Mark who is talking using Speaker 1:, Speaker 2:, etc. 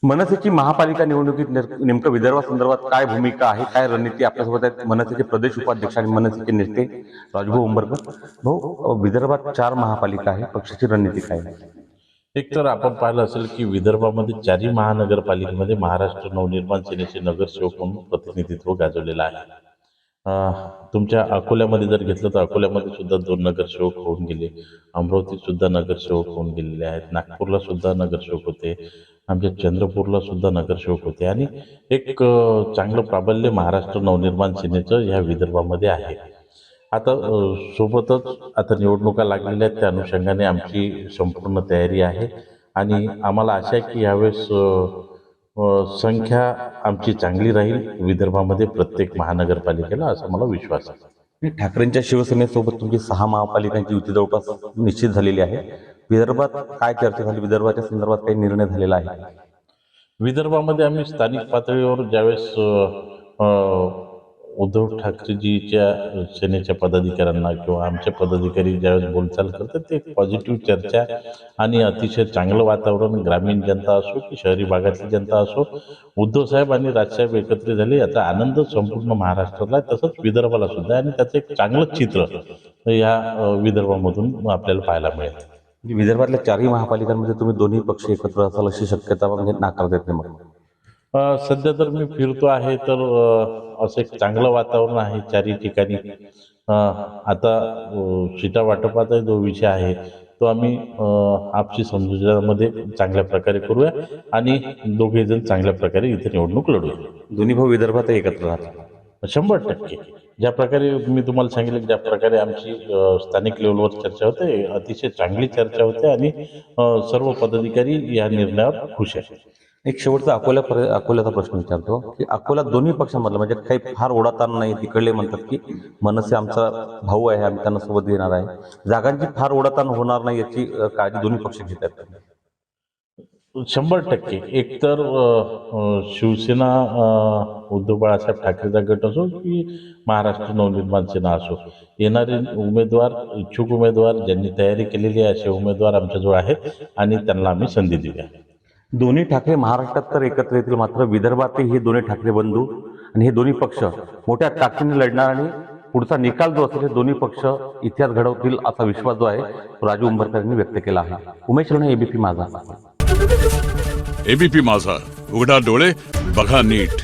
Speaker 1: मनसेची महापालिका निवडणुकीत नेमकं विदर्भासंदर्भात काय भूमिका आहे, काय रणनीती आपल्यासोबत आहेत मनसेचे प्रदेश उपाध्यक्ष आणि मनसेचे नेते राजभाऊ उंबरकर. भाऊ, विदर्भात 4 महापालिका आहे, पक्षाची रणनीती काय आहे?
Speaker 2: एक तर आपण पाहिलं असेल की विदर्भामध्ये चारही महानगरपालिकेमध्ये महाराष्ट्र नवनिर्माण सेनेचे नगरसेवक म्हणून प्रतिनिधित्व गाजवलेलं आहे. तुमच्या अकोल्यामध्ये जर घेतलं तर अकोल्यामध्ये सुद्धा 2 नगरसेवक होऊन गेले. अमरावतीत सुद्धा नगरसेवक होऊन गेलेले आहेत. नागपूरला सुद्धा नगरसेवक होते. आमच्या चंद्रपूरला सुद्धा नगरसेवक होते आणि एक चांगलं प्राबल्य महाराष्ट्र नवनिर्माण सेनेचं ह्या विदर्भामध्ये आहे. आता सोबतच आता निवडणुका लागलेल्या आहेत, त्या अनुषंगाने आमची संपूर्ण तयारी आहे आणि आम्हाला आशा आहे की यावेळेस संख्या आमची चांगली राहील विदर्भामध्ये प्रत्येक महानगरपालिकेला, असा मला विश्वास आहे.
Speaker 1: आणि ठाकरेंच्या शिवसेनेसोबत तुमची 6 महापालिकांची युती जवळपास निश्चित झालेली आहे. विदर्भात काय चर्चा झाली, विदर्भाच्या संदर्भात काही निर्णय झालेला आहे?
Speaker 2: विदर्भामध्ये आम्ही स्थानिक पातळीवर ज्यावेळेस उद्धव ठाकरेजीच्या सेनेच्या पदाधिकाऱ्यांना किंवा आमचे पदाधिकारी ज्यावेळेस बोलचाल करतात, ते पॉझिटिव्ह चर्चा आणि अतिशय चांगलं वातावरण, ग्रामीण जनता असो की शहरी भागातली जनता असो, उद्धव साहेब आणि राजसाहेब एकत्र झाले याचा आनंद संपूर्ण महाराष्ट्राला आहे, तसंच विदर्भाला सुद्धा, आणि त्याचं एक चांगलं चित्र या विदर्भामधून आपल्याला पाहायला मिळेल.
Speaker 1: म्हणजे विदर्भातल्या 4ही महापालिकांमध्ये तुम्ही दोन्ही पक्ष एकत्र असाल अशी शक्यता म्हणजे नाकारता येत नाही मग?
Speaker 2: सध्या तर मी फिरतो आहे तर असं एक चांगलं वातावरण आहे चारही ठिकाणी. आता सीटा वाटपाचा जो विषय आहे तो आम्ही आपसी समजुतीमध्ये चांगल्या प्रकारे करूया आणि दोघे जण चांगल्या प्रकारे इथे निवडणूक लढूया.
Speaker 1: दोन्ही भाऊ विदर्भात एकत्र राहतात.
Speaker 2: 100%. ज्या प्रकारे मी तुम्हाला सांगितलं, ज्या प्रकारे आमची स्थानिक लेवलवर चर्चा होते, अतिशय चांगली चर्चा होते आणि सर्व पदाधिकारी या निर्णयावर खुश आहेत.
Speaker 1: एक शेवटचा अकोल्याचा प्रश्न विचारतो की अकोला दोन्ही पक्षांमधला म्हणजे काही फार ओढाताण नाही. तिकडले म्हणतात की मनसे आमचा भाऊ आहे, आम्ही त्यांना सोबत घेणार आहे. जागांची फार ओढाताण होणार नाही याची काळजी दोन्ही पक्ष घेत आहेत.
Speaker 2: 100%. एकतर शिवसेना उद्धव बाळासाहेब ठाकरेचा गट असो की महाराष्ट्र नवनिर्माण सेना असो, येणारे उमेदवार, इच्छुक उमेदवार ज्यांनी तयारी केलेली आहे असे उमेदवार आमच्याजवळ आहेत आणि त्यांना आम्ही संधी देऊया.
Speaker 1: दोन्ही ठाकरे महाराष्ट्रात तर एकत्र येतील, मात्र विदर्भातही हे दोन्ही ठाकरे बंधू आणि हे दोन्ही पक्ष मोठ्या ताकदीने लढणार आणि पुढचा निकाल जो असेल हे दोन्ही पक्ष इतिहास घडवतील असा विश्वास जो आहे तो राजू उंबरकर यांनी व्यक्त केला आहे. उमेश राणे, एबीपी माझा.
Speaker 3: एबीपी माझा, उघडा डोळे बघा नीट.